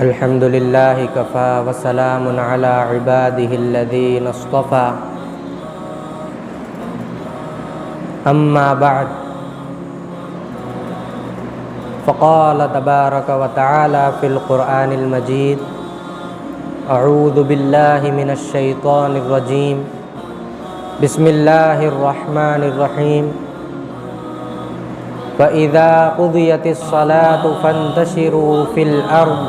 الحمد لله كفى وسلام على عباده الذين اصطفى أما بعد فقال تبارك وتعالى في القرآن المجيد أعوذ بالله من الشيطان الرجيم بسم الله الرحمن الرحيم فإذا قضيت الصلاة فانتشروا في الأرض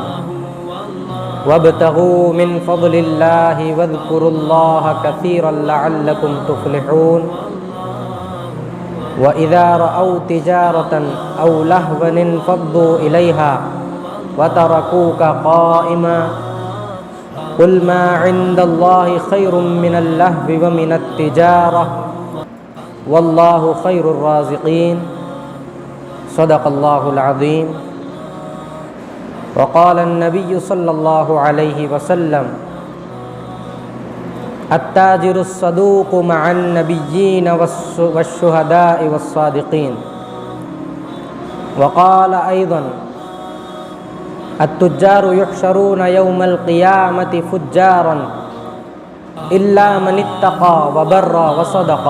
وابتغوا من فضل الله واذكروا الله كثيرا لعلكم تفلحون وإذا رأوا تجارة أو لهوا انفضوا إليها وتركوك قائما قل ما عند الله خير من اللهو ومن التجارة والله خير الرازقين صدق الله العظيم وقال النبي صلى الله عليه وسلم التاجر الصدوق مع النبيين والشهداء والصادقين وقال أيضا التجار يحشرون يوم القيامة فجارا إلا من اتقى وبر وصدق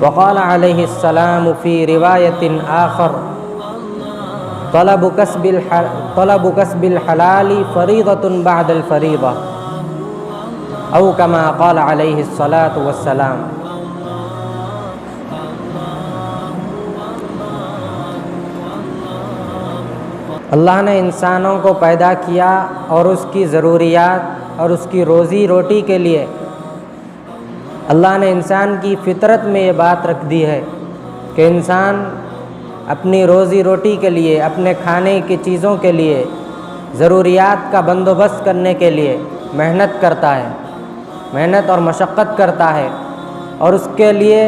وقال عليه السلام في رواية آخر طلب كسب الحلال فريضة بعد الفريضة أو كما قال عليه الصلاة والسلام۔ اللہ نے انسانوں کو پیدا کیا اور اس کی ضروریات اور اس کی روزی روٹی کے لیے اللہ نے انسان کی فطرت میں یہ بات رکھ دی ہے کہ انسان اپنی روزی روٹی کے لیے، اپنے کھانے کی چیزوں کے لیے، ضروریات کا بندوبست کرنے کے لیے محنت کرتا ہے، محنت اور مشقت کرتا ہے، اور اس کے لیے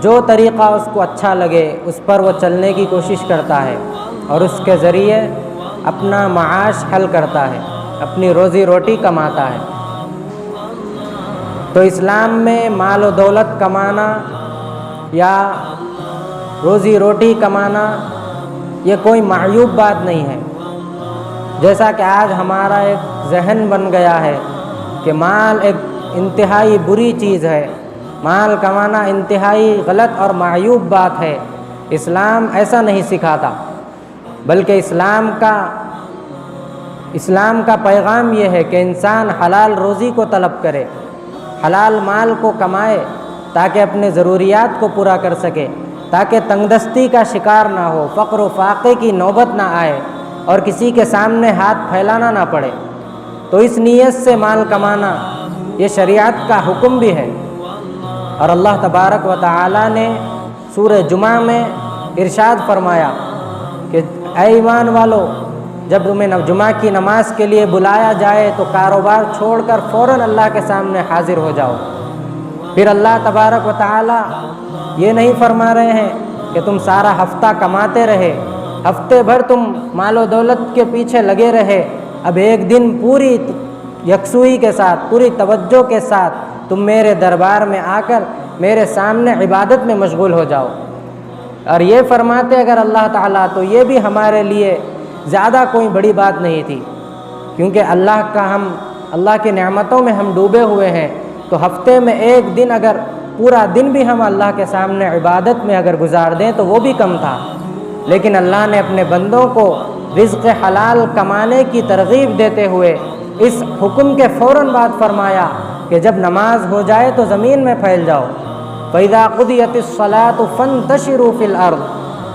جو طریقہ اس کو اچھا لگے اس پر وہ چلنے کی کوشش کرتا ہے اور اس کے ذریعے اپنا معاش حل کرتا ہے، اپنی روزی روٹی کماتا ہے۔ تو اسلام میں مال و دولت کمانا یا روزی روٹی کمانا یہ کوئی معیوب بات نہیں ہے، جیسا کہ آج ہمارا ایک ذہن بن گیا ہے کہ مال ایک انتہائی بری چیز ہے، مال کمانا انتہائی غلط اور معیوب بات ہے۔ اسلام ایسا نہیں سکھاتا، بلکہ اسلام کا پیغام یہ ہے کہ انسان حلال روزی کو طلب کرے، حلال مال کو کمائے تاکہ اپنے ضروریات کو پورا کر سکے، تاکہ تنگدستی کا شکار نہ ہو، فقر و فاقے کی نوبت نہ آئے اور کسی کے سامنے ہاتھ پھیلانا نہ پڑے۔ تو اس نیت سے مال کمانا یہ شریعت کا حکم بھی ہے، اور اللہ تبارک و تعالی نے سورہ جمعہ میں ارشاد فرمایا کہ اے ایمان والو، جب تمہیں جمعہ کی نماز کے لیے بلایا جائے تو کاروبار چھوڑ کر فوراً اللہ کے سامنے حاضر ہو جاؤ۔ پھر اللہ تبارک و تعالی یہ نہیں فرما رہے ہیں کہ تم سارا ہفتہ کماتے رہے، ہفتے بھر تم مال و دولت کے پیچھے لگے رہے، اب ایک دن پوری یکسوئی کے ساتھ، پوری توجہ کے ساتھ تم میرے دربار میں آ کر میرے سامنے عبادت میں مشغول ہو جاؤ۔ اور یہ فرماتے اگر اللہ تعالیٰ تو یہ بھی ہمارے لیے زیادہ کوئی بڑی بات نہیں تھی، کیونکہ اللہ کی نعمتوں میں ہم ڈوبے ہوئے ہیں، تو ہفتے میں ایک دن اگر پورا دن بھی ہم اللہ کے سامنے عبادت میں اگر گزار دیں تو وہ بھی کم تھا۔ لیکن اللہ نے اپنے بندوں کو رزق حلال کمانے کی ترغیب دیتے ہوئے اس حکم کے فوراً بعد فرمایا کہ جب نماز ہو جائے تو زمین میں پھیل جاؤ، فَإِذَا قُضِيَتِ الصَّلَاةُ فَانتَشِرُوا فِي الْأَرْضِ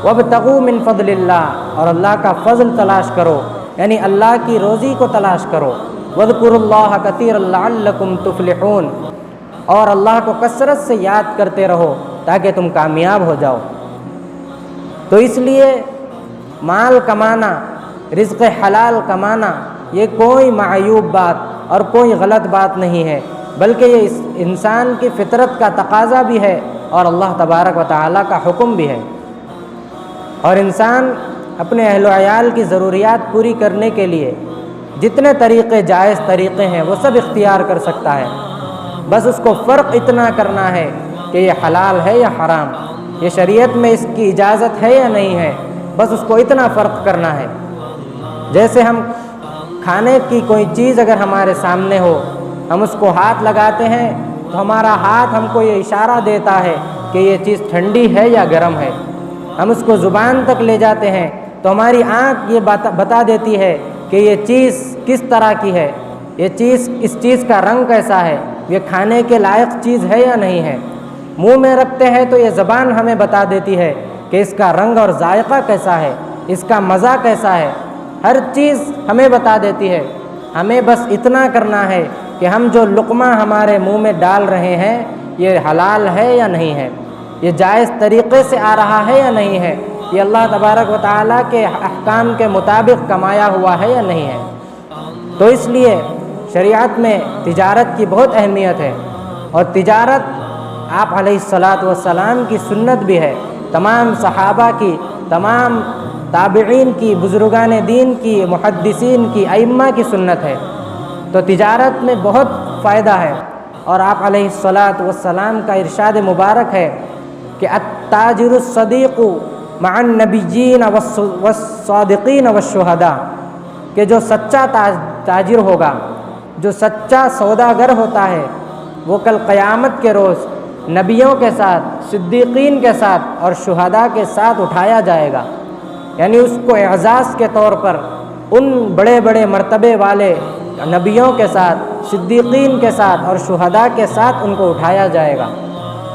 وَابْتَغُوا مِن فَضْلِ اللَّهِ، اور اللہ کا فضل تلاش کرو، یعنی اللہ کی روزی کو تلاش کرو، وَاذْكُرُوا اللَّهَ كَثِيرًا لَعَلَّكُمْ تُفْلِحُونَ، اور اللہ کو کثرت سے یاد کرتے رہو تاکہ تم کامیاب ہو جاؤ۔ تو اس لیے مال کمانا، رزق حلال کمانا یہ کوئی معیوب بات اور کوئی غلط بات نہیں ہے، بلکہ یہ انسان کی فطرت کا تقاضا بھی ہے اور اللہ تبارک و تعالیٰ کا حکم بھی ہے۔ اور انسان اپنے اہل و عیال کی ضروریات پوری کرنے کے لیے جتنے طریقے جائز طریقے ہیں وہ سب اختیار کر سکتا ہے، بس اس کو فرق اتنا کرنا ہے کہ یہ حلال ہے یا حرام، یہ شریعت میں اس کی اجازت ہے یا نہیں ہے، بس اس کو اتنا فرق کرنا ہے۔ جیسے ہم کھانے کی کوئی چیز اگر ہمارے سامنے ہو، ہم اس کو ہاتھ لگاتے ہیں تو ہمارا ہاتھ ہم کو یہ اشارہ دیتا ہے کہ یہ چیز ٹھنڈی ہے یا گرم ہے۔ ہم اس کو زبان تک لے جاتے ہیں تو ہماری آنکھ یہ بتا دیتی ہے کہ یہ چیز کس طرح کی ہے، اس چیز کا رنگ کیسا ہے، یہ کھانے کے لائق چیز ہے یا نہیں ہے۔ منہ میں رکھتے ہیں تو یہ زبان ہمیں بتا دیتی ہے کہ اس کا رنگ اور ذائقہ کیسا ہے، اس کا مزہ کیسا ہے، ہر چیز ہمیں بتا دیتی ہے۔ ہمیں بس اتنا کرنا ہے کہ ہم جو لقمہ ہمارے منہ میں ڈال رہے ہیں یہ حلال ہے یا نہیں ہے، یہ جائز طریقے سے آ رہا ہے یا نہیں ہے، یہ اللہ تبارک و تعالیٰ کے احکام کے مطابق کمایا ہوا ہے یا نہیں ہے۔ تو اس لیے شریعت میں تجارت کی بہت اہمیت ہے، اور تجارت آپ علیہ الصلاۃ والسلام کی سنت بھی ہے، تمام صحابہ کی، تمام تابعین کی، بزرگان دین کی، محدثین کی، ائمہ کی سنت ہے۔ تو تجارت میں بہت فائدہ ہے، اور آپ علیہ الصلاۃ والسلام کا ارشاد مبارک ہے کہ التاجر الصدیق مع النبیین والصادقین والشہداء، کہ جو سچا تاجر ہوگا، جو سچا سوداگر ہوتا ہے، وہ کل قیامت کے روز نبیوں کے ساتھ، صدیقین کے ساتھ اور شہداء کے ساتھ اٹھایا جائے گا۔ یعنی اس کو اعزاز کے طور پر ان بڑے بڑے مرتبے والے نبیوں کے ساتھ، صدیقین کے ساتھ اور شہداء کے ساتھ ان کو اٹھایا جائے گا۔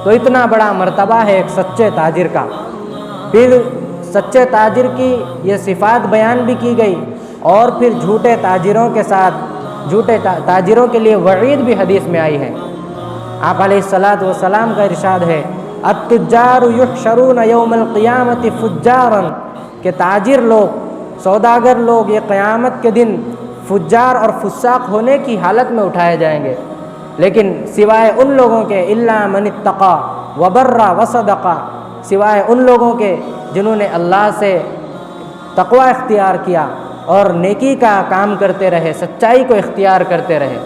تو اتنا بڑا مرتبہ ہے ایک سچے تاجر کا۔ پھر سچے تاجر کی یہ صفات بیان بھی کی گئی، اور پھر جھوٹے تاجروں کے ساتھ، جھوٹے تاجروں کے لیے وعید بھی حدیث میں آئی ہے۔ آپ علیہ الصلاۃ والسلام کا ارشاد ہے التجار یحشرون یوم القیامت فجارا، کہ تاجر لوگ، سوداگر لوگ یہ قیامت کے دن فجار اور فساق ہونے کی حالت میں اٹھائے جائیں گے، لیکن سوائے ان لوگوں کے الا من اتقى وبر وصدق، سوائے ان لوگوں کے جنہوں نے اللہ سے تقوی اختیار کیا اور نیکی کا کام کرتے رہے، سچائی کو اختیار کرتے رہے۔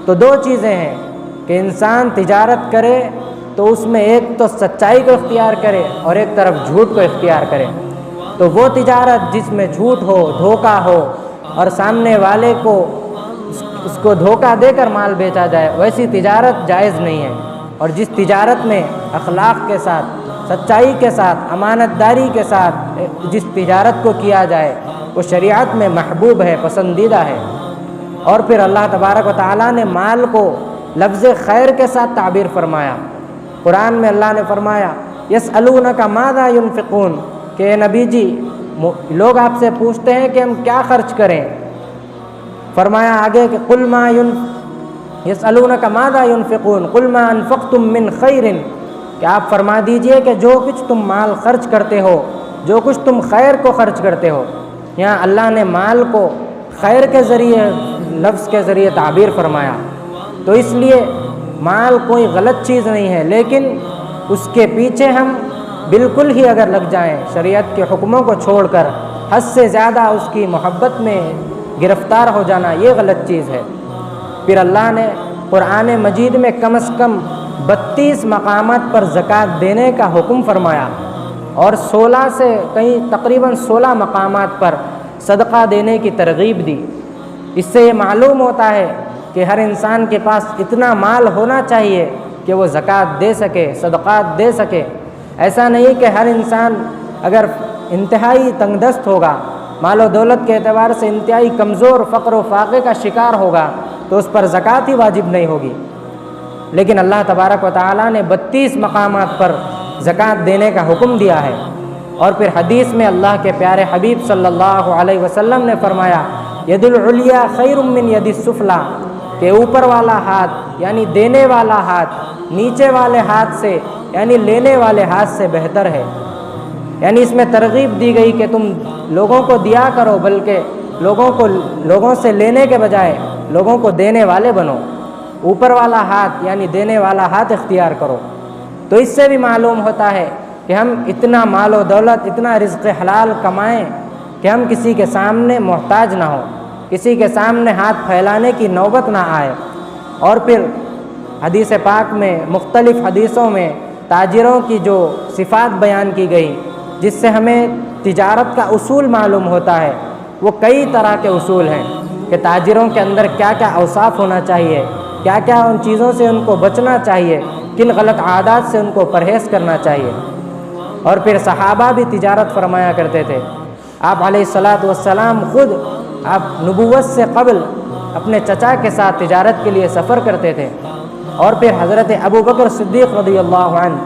تو دو چیزیں ہیں کہ انسان تجارت کرے تو اس میں ایک تو سچائی کو اختیار کرے اور ایک طرف جھوٹ کو اختیار کرے۔ تو وہ تجارت جس میں جھوٹ ہو، دھوکہ ہو، اور سامنے والے کو اس کو دھوکہ دے کر مال بیچا جائے، ویسی تجارت جائز نہیں ہے۔ اور جس تجارت میں اخلاق کے ساتھ، سچائی کے ساتھ، امانت داری کے ساتھ جس تجارت کو کیا جائے وہ شریعت میں محبوب ہے، پسندیدہ ہے۔ اور پھر اللہ تبارک و تعالیٰ نے مال کو لفظ خیر کے ساتھ تعبیر فرمایا۔ قرآن میں اللہ نے فرمایا یسألونک ماذا ينفقون، کہ اے نبی جی لوگ آپ سے پوچھتے ہیں کہ ہم کیا خرچ کریں۔ فرمایا آگے کہ قل ما یسألونک ماذا ينفقون قل ما انفقتم من خیر، کہ آپ فرما دیجئے کہ جو کچھ تم مال خرچ کرتے ہو، جو کچھ تم خیر کو خرچ کرتے ہو۔ یہاں اللہ نے مال کو خیر کے ذریعے، لفظ کے ذریعے تعبیر فرمایا۔ تو اس لیے مال کوئی غلط چیز نہیں ہے، لیکن اس کے پیچھے ہم بالکل ہی اگر لگ جائیں، شریعت کے حکموں کو چھوڑ کر حد سے زیادہ اس کی محبت میں گرفتار ہو جانا، یہ غلط چیز ہے۔ پھر اللہ نے قرآن مجید میں کم از کم 32 مقامات پر زکوٰۃ دینے کا حکم فرمایا، اور 16 سے کہیں تقریباً 16 مقامات پر صدقہ دینے کی ترغیب دی۔ اس سے یہ معلوم ہوتا ہے کہ ہر انسان کے پاس اتنا مال ہونا چاہیے کہ وہ زکوٰۃ دے سکے، صدقات دے سکے۔ ایسا نہیں کہ ہر انسان اگر انتہائی تنگ دست ہوگا، مال و دولت کے اعتبار سے انتہائی کمزور، فقر و فاقے کا شکار ہوگا، تو اس پر زکوٰۃ ہی واجب نہیں ہوگی۔ لیکن اللہ تبارک و تعالیٰ نے 32 مقامات پر زکوٰۃ دینے کا حکم دیا ہے۔ اور پھر حدیث میں اللہ کے پیارے حبیب صلی اللہ علیہ وسلم نے فرمایا ید العلیٰ خیر من ید السفلیٰ، کہ اوپر والا ہاتھ یعنی دینے والا ہاتھ نیچے والے ہاتھ سے یعنی لینے والے ہاتھ سے بہتر ہے۔ یعنی اس میں ترغیب دی گئی کہ تم لوگوں کو دیا کرو، بلکہ لوگوں سے لینے کے بجائے لوگوں کو دینے والے بنو، اوپر والا ہاتھ یعنی دینے والا ہاتھ اختیار کرو۔ تو اس سے بھی معلوم ہوتا ہے کہ ہم اتنا مال و دولت، اتنا رزق حلال کمائیں کہ ہم کسی کے سامنے محتاج نہ ہوں، کسی کے سامنے ہاتھ پھیلانے کی نوبت نہ آئے۔ اور پھر حدیث پاک میں، مختلف حدیثوں میں تاجروں کی جو صفات بیان کی گئی، جس سے ہمیں تجارت کا اصول معلوم ہوتا ہے وہ کئی طرح کے اصول ہیں کہ تاجروں کے اندر کیا کیا اوصاف ہونا چاہیے، کیا کیا ان چیزوں سے ان کو بچنا چاہیے، کن غلط عادات سے ان کو پرہیز کرنا چاہیے۔ اور پھر صحابہ بھی تجارت فرمایا کرتے تھے۔ آپ علیہ الصلاۃ والسلام خود آپ نبوت سے قبل اپنے چچا کے ساتھ تجارت کے لیے سفر کرتے تھے۔ اور پھر حضرت ابو بکر صدیق رضی اللہ عنہ،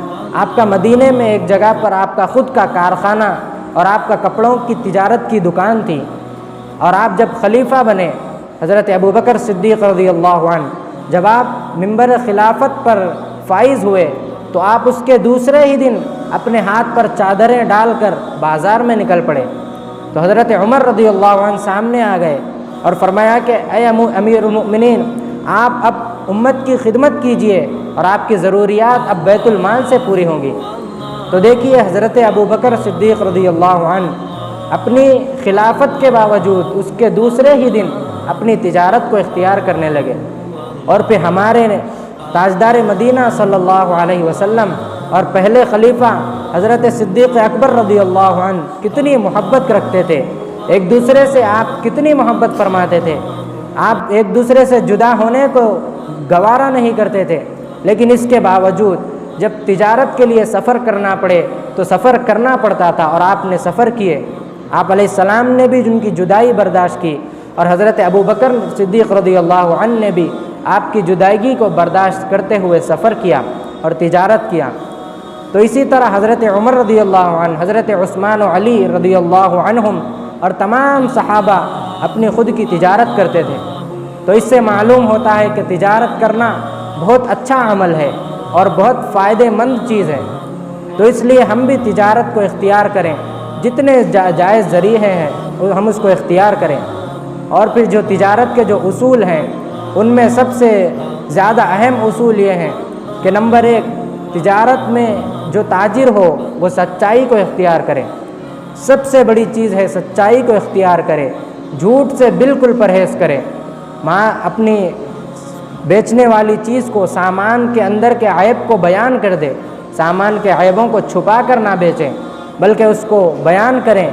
آپ کا مدینے میں ایک جگہ پر آپ کا خود کا کارخانہ اور آپ کا کپڑوں کی تجارت کی دکان تھی، اور آپ جب خلیفہ بنے حضرت ابو بکر صدیق رضی اللہ عنہ، جب آپ منبر خلافت پر فائز ہوئے تو آپ اس کے دوسرے ہی دن اپنے ہاتھ پر چادریں ڈال کر بازار میں نکل پڑے۔ تو حضرت عمر رضی اللہ عنہ سامنے آ گئے اور فرمایا کہ اے امیر المؤمنین، آپ اب امت کی خدمت کیجئے اور آپ کی ضروریات اب بیت المال سے پوری ہوں گی۔ تو دیکھیے حضرت ابو بکر صدیق رضی اللہ عنہ اپنی خلافت کے باوجود اس کے دوسرے ہی دن اپنی تجارت کو اختیار کرنے لگے۔ اور پھر ہمارے تاجدار مدینہ صلی اللہ علیہ وسلم اور پہلے خلیفہ حضرت صدیق اکبر رضی اللہ عنہ کتنی محبت رکھتے تھے، ایک دوسرے سے آپ کتنی محبت فرماتے تھے، آپ ایک دوسرے سے جدا ہونے کو گوارا نہیں کرتے تھے، لیکن اس کے باوجود جب تجارت کے لیے سفر کرنا پڑے تو سفر کرنا پڑتا تھا، اور آپ نے سفر کیے۔ آپ علیہ السلام نے بھی ان کی جدائی برداشت کی، اور حضرت ابو بکر صدیق رضی اللہ عنہ نے بھی آپ کی جدائیگی کو برداشت کرتے ہوئے سفر کیا اور تجارت کیا۔ تو اسی طرح حضرت عمر رضی اللہ عنہ، حضرت عثمان و علی رضی اللہ عنہم اور تمام صحابہ اپنی خود کی تجارت کرتے تھے۔ تو اس سے معلوم ہوتا ہے کہ تجارت کرنا بہت اچھا عمل ہے اور بہت فائدہ مند چیز ہے۔ تو اس لیے ہم بھی تجارت کو اختیار کریں، جتنے جائز ذریعے ہیں ہم اس کو اختیار کریں۔ اور پھر جو تجارت کے جو اصول ہیں ان میں سب سے زیادہ اہم اصول یہ ہیں کہ نمبر 1، تجارت میں جو تاجر ہو وہ سچائی کو اختیار کرے۔ سب سے بڑی چیز ہے سچائی کو اختیار کرے، جھوٹ سے بالکل پرہیز کرے۔ اپنی بیچنے والی چیز کو، سامان کے اندر کے عیب کو بیان کر دے، سامان کے عیبوں کو چھپا کر نہ بیچیں، بلکہ اس کو بیان کریں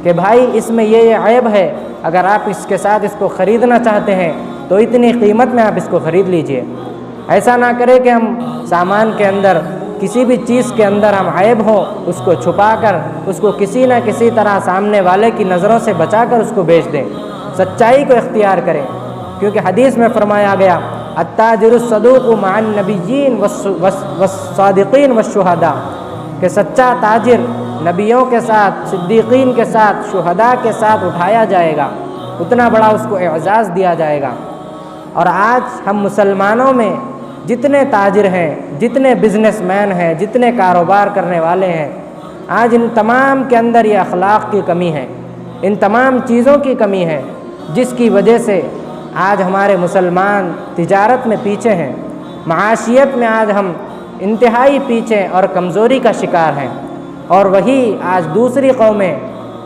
کہ بھائی اس میں یہ عیب ہے، اگر آپ اس کے ساتھ اس کو خریدنا چاہتے ہیں تو اتنی قیمت میں آپ اس کو خرید لیجئے۔ ایسا نہ کرے کہ ہم سامان کے اندر کسی بھی چیز کے اندر ہم عیب ہو اس کو چھپا کر اس کو کسی نہ کسی طرح سامنے والے کی نظروں سے بچا کر اس کو بیچ دیں۔ سچائی کو اختیار کریں، کیونکہ حدیث میں فرمایا گیا التاجر الصدوق مع النبیین والصادقین والشہداء، کہ سچا تاجر نبیوں کے ساتھ، صدیقین کے ساتھ، شہداء کے ساتھ اٹھایا جائے گا، اتنا بڑا اس کو اعزاز دیا جائے گا۔ اور آج ہم مسلمانوں میں جتنے تاجر ہیں، جتنے بزنس مین ہیں، جتنے کاروبار کرنے والے ہیں، آج ان تمام کے اندر یہ اخلاق کی کمی ہے، ان تمام چیزوں کی کمی ہے، جس کی وجہ سے آج ہمارے مسلمان تجارت میں پیچھے ہیں، معاشیت میں آج ہم انتہائی پیچھے اور کمزوری کا شکار ہیں۔ اور وہی آج دوسری قومیں،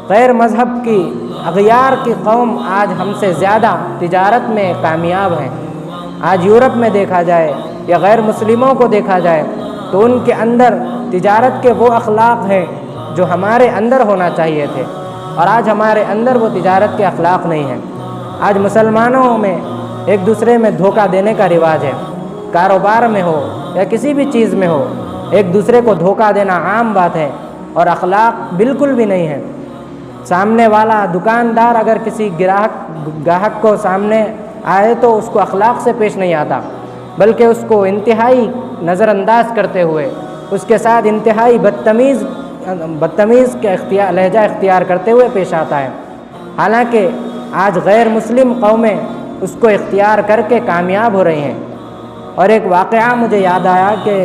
غیر مذہب کی اغیار کی قوم آج ہم سے زیادہ تجارت میں کامیاب ہیں۔ آج یورپ میں دیکھا جائے یا غیر مسلموں کو دیکھا جائے تو ان کے اندر تجارت کے وہ اخلاق ہیں جو ہمارے اندر ہونا چاہیے تھے، اور آج ہمارے اندر وہ تجارت کے اخلاق نہیں ہیں۔ آج مسلمانوں میں ایک دوسرے میں دھوکہ دینے کا رواج ہے، کاروبار میں ہو یا کسی بھی چیز میں ہو، ایک دوسرے کو دھوکہ دینا عام بات ہے، اور اخلاق بالکل بھی نہیں ہے۔ سامنے والا دکاندار اگر کسی گاہک کو سامنے آئے تو اس کو اخلاق سے پیش نہیں آتا، بلکہ اس کو انتہائی نظر انداز کرتے ہوئے، اس کے ساتھ انتہائی بدتمیز کے لہجہ اختیار کرتے ہوئے پیش آتا ہے، حالانکہ آج غیر مسلم قومیں اس کو اختیار کر کے کامیاب ہو رہی ہیں۔ اور ایک واقعہ مجھے یاد آیا کہ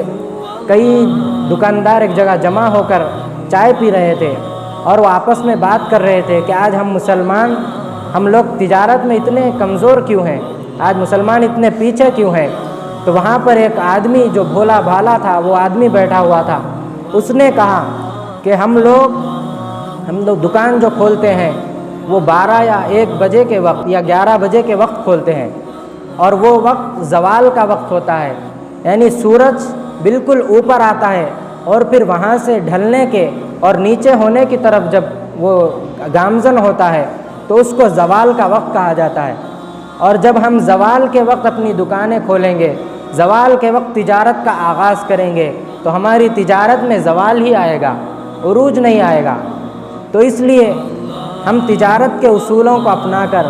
کئی دکاندار ایک جگہ جمع ہو کر چائے پی رہے تھے، اور وہ آپس میں بات کر رہے تھے کہ آج ہم مسلمان، ہم لوگ تجارت میں اتنے کمزور کیوں ہیں، آج مسلمان اتنے پیچھے کیوں ہیں۔ تو وہاں پر ایک آدمی جو بھولا بھالا تھا، وہ آدمی بیٹھا ہوا تھا، اس نے کہا کہ ہم لوگ دکان جو کھولتے ہیں وہ 12 یا 1 بجے کے وقت یا 11 بجے کے وقت کھولتے ہیں، اور وہ وقت زوال کا وقت ہوتا ہے، یعنی سورج بالکل اوپر آتا ہے اور پھر وہاں سے ڈھلنے کے اور نیچے ہونے کی طرف جب وہ گامزن ہوتا ہے تو اس کو زوال کا وقت کہا جاتا ہے، اور جب ہم زوال کے وقت اپنی دکانیں کھولیں گے، زوال کے وقت تجارت کا آغاز کریں گے، تو ہماری تجارت میں زوال ہی آئے گا، عروج نہیں آئے گا۔ تو اس لیے ہم تجارت کے اصولوں کو اپنا کر،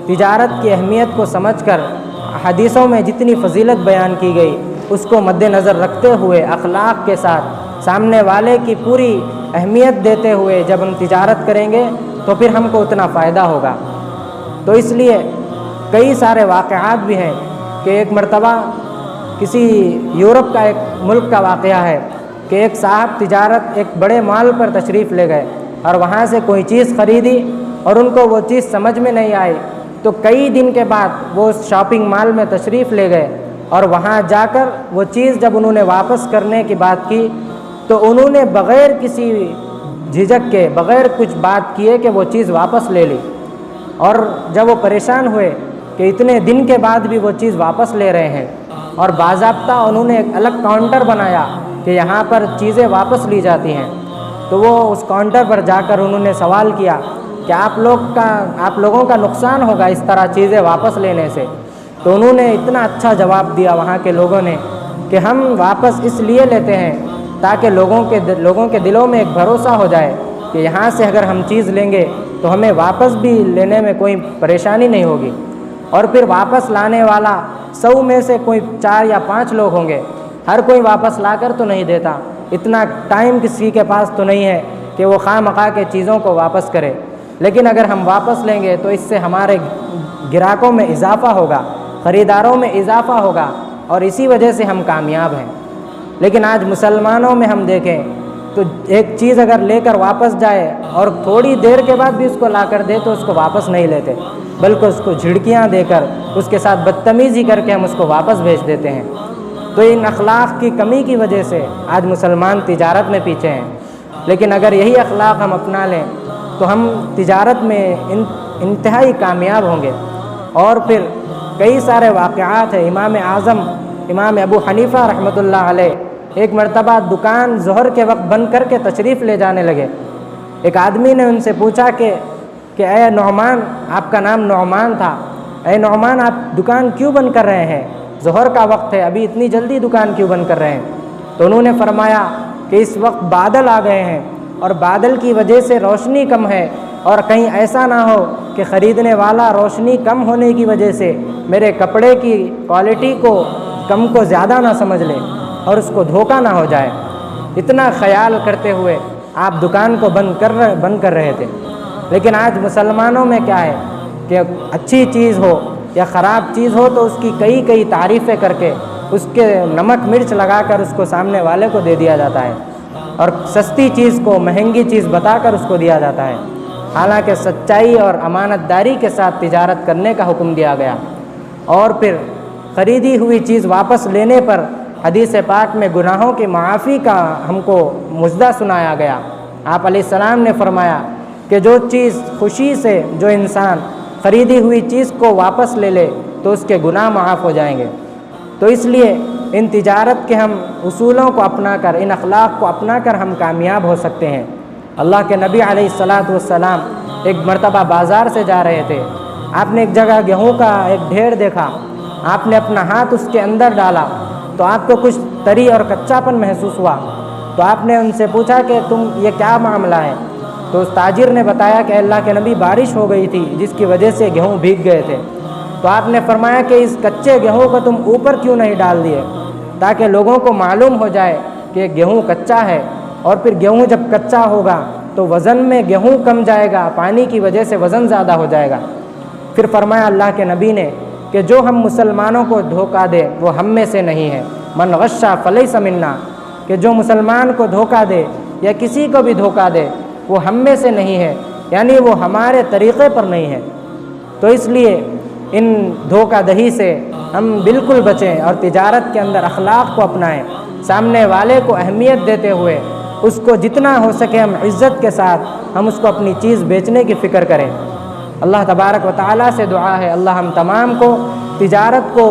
تجارت کی اہمیت کو سمجھ کر، حدیثوں میں جتنی فضیلت بیان کی گئی اس کو مد نظر رکھتے ہوئے، اخلاق کے ساتھ سامنے والے کی پوری اہمیت دیتے ہوئے جب ہم تجارت کریں گے تو پھر ہم کو اتنا فائدہ ہوگا۔ تو اس لیے کئی سارے واقعات بھی ہیں کہ ایک مرتبہ کسی یورپ کا ایک ملک کا واقعہ ہے کہ ایک صاحب تجارت ایک بڑے مال پر تشریف لے گئے اور وہاں سے کوئی چیز خریدی اور ان کو وہ چیز سمجھ میں نہیں آئی، تو کئی دن کے بعد وہ اس شاپنگ مال میں تشریف لے گئے اور وہاں جا کر وہ چیز جب انہوں نے واپس کرنے کی بات کی تو انہوں نے بغیر کسی جھجک کے، بغیر کچھ بات کیے کہ وہ چیز واپس لے لی۔ اور جب وہ پریشان ہوئے کہ اتنے دن کے بعد بھی وہ چیز واپس لے رہے ہیں، اور باضابطہ انہوں نے ایک الگ کاؤنٹر بنایا کہ یہاں پر چیزیں واپس لی جاتی ہیں، تو وہ اس کاؤنٹر پر جا کر انہوں نے سوال کیا کہ آپ لوگوں کا نقصان ہوگا اس طرح چیزیں واپس لینے سے۔ تو انہوں نے اتنا اچھا جواب دیا وہاں کے لوگوں نے کہ ہم واپس اس لیے لیتے ہیں تاکہ لوگوں کے دلوں میں ایک بھروسہ ہو جائے کہ یہاں سے اگر ہم چیز لیں گے تو ہمیں واپس بھی لینے میں کوئی پریشانی نہیں ہوگی، اور پھر واپس لانے والا 100 میں سے کوئی 4 یا 5 لوگ ہوں گے، ہر کوئی واپس لا کر تو نہیں دیتا، اتنا ٹائم کسی کے پاس تو نہیں ہے کہ وہ خواہ مخواہ کے چیزوں کو واپس کرے۔ لیکن اگر ہم واپس لیں گے تو اس سے ہمارے گراہکوں میں اضافہ ہوگا، خریداروں میں اضافہ ہوگا، اور اسی وجہ سے ہم کامیاب ہیں۔ لیکن آج مسلمانوں میں ہم دیکھیں تو ایک چیز اگر لے کر واپس جائے اور تھوڑی دیر کے بعد بھی اس کو لا کر دے تو اس کو واپس نہیں لیتے، بلکہ اس کو جھڑکیاں دے کر، اس کے ساتھ بدتمیزی کر کے ہم اس کو واپس بھیج دیتے ہیں۔ تو ان اخلاق کی کمی کی وجہ سے آج مسلمان تجارت میں پیچھے ہیں۔ لیکن اگر یہی اخلاق ہم اپنا لیں تو ہم تجارت میں انتہائی کامیاب ہوں گے۔ اور پھر کئی سارے واقعات ہیں۔ امام اعظم امام ابو حنیفہ رحمۃ اللہ علیہ ایک مرتبہ دکان ظہر کے وقت بند کر کے تشریف لے جانے لگے۔ ایک آدمی نے ان سے پوچھا کہ اے نعمان، آپ کا نام نعمان تھا، اے نعمان آپ دکان کیوں بند کر رہے ہیں؟ ظہر کا وقت ہے، ابھی اتنی جلدی دکان کیوں بند کر رہے ہیں؟ تو انہوں نے فرمایا کہ اس وقت بادل آ گئے ہیں اور بادل کی وجہ سے روشنی کم ہے، اور کہیں ایسا نہ ہو کہ خریدنے والا روشنی کم ہونے کی وجہ سے میرے کپڑے کی کوالٹی کو کم کو زیادہ نہ سمجھ لے اور اس کو دھوکہ نہ ہو جائے۔ اتنا خیال کرتے ہوئے آپ دکان کو بند کر رہے تھے۔ لیکن آج مسلمانوں میں کیا ہے کہ اچھی چیز ہو یا خراب چیز ہو تو اس کی کئی تعریفیں کر کے اس کے نمک مرچ لگا کر اس کو سامنے والے کو دے دیا جاتا ہے، اور سستی چیز کو مہنگی چیز بتا کر اس کو دیا جاتا ہے، حالانکہ سچائی اور امانت داری کے ساتھ تجارت کرنے کا حکم دیا گیا۔ اور پھر خریدی ہوئی چیز واپس لینے پر حدیث پاک میں گناہوں کی معافی کا ہم کو مژدہ سنایا گیا۔ آپ علیہ السلام نے فرمایا کہ جو چیز خوشی سے جو انسان خریدی ہوئی چیز کو واپس لے لے تو اس کے گناہ معاف ہو جائیں گے۔ تو اس لیے ان تجارت کے ہم اصولوں کو اپنا کر، ان اخلاق کو اپنا کر ہم کامیاب ہو سکتے ہیں۔ اللہ کے نبی علیہ السلام ایک مرتبہ بازار سے جا رہے تھے، آپ نے ایک جگہ گیہوں کا ایک ڈھیر دیکھا، آپ نے اپنا ہاتھ اس کے اندر ڈالا تو آپ کو کچھ تری اور کچا پن محسوس ہوا، تو آپ نے ان سے پوچھا کہ یہ کیا معاملہ ہے؟ تو اس تاجر نے بتایا کہ اللہ کے نبی بارش ہو گئی تھی جس کی وجہ سے گیہوں بھیگ گئے تھے۔ تو آپ نے فرمایا کہ اس کچے گیہوں کو تم اوپر کیوں نہیں ڈال دیے تاکہ لوگوں کو معلوم ہو جائے کہ گیہوں کچا ہے، اور پھر گیہوں جب کچا ہوگا تو وزن میں گیہوں کم جائے گا، پانی کی وجہ سے وزن زیادہ ہو جائے گا۔ پھر فرمایا اللہ کے نبی نے کہ جو ہم مسلمانوں کو دھوکہ دے وہ ہم میں سے نہیں ہے، من غشا فلیس منا، کہ جو مسلمان کو دھوکہ دے یا کسی کو بھی دھوکہ دے وہ ہم میں سے نہیں ہے، یعنی وہ ہمارے طریقے پر نہیں ہے۔ تو اس لیے ان دھوکہ دہی سے ہم بالکل بچیں اور تجارت کے اندر اخلاق کو اپنائیں، سامنے والے کو اہمیت دیتے ہوئے اس کو جتنا ہو سکے ہم عزت کے ساتھ ہم اس کو اپنی چیز بیچنے کی فکر کریں۔ اللہ تبارک و تعالیٰ سے دعا ہے اللہ ہم تمام کو تجارت کو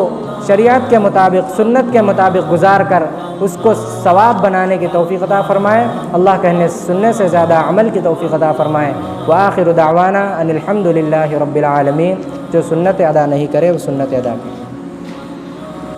شریعت کے مطابق، سنت کے مطابق گزار کر اس کو ثواب بنانے کی توفیق عطا فرمائے، اللہ کہنے سننے سے زیادہ عمل کی توفیق عطا فرمائے۔ وآخر دعوانا ان الحمد للہ رب العالمین۔ جو سنت ادا نہیں کرے وہ سنت ادا کرے۔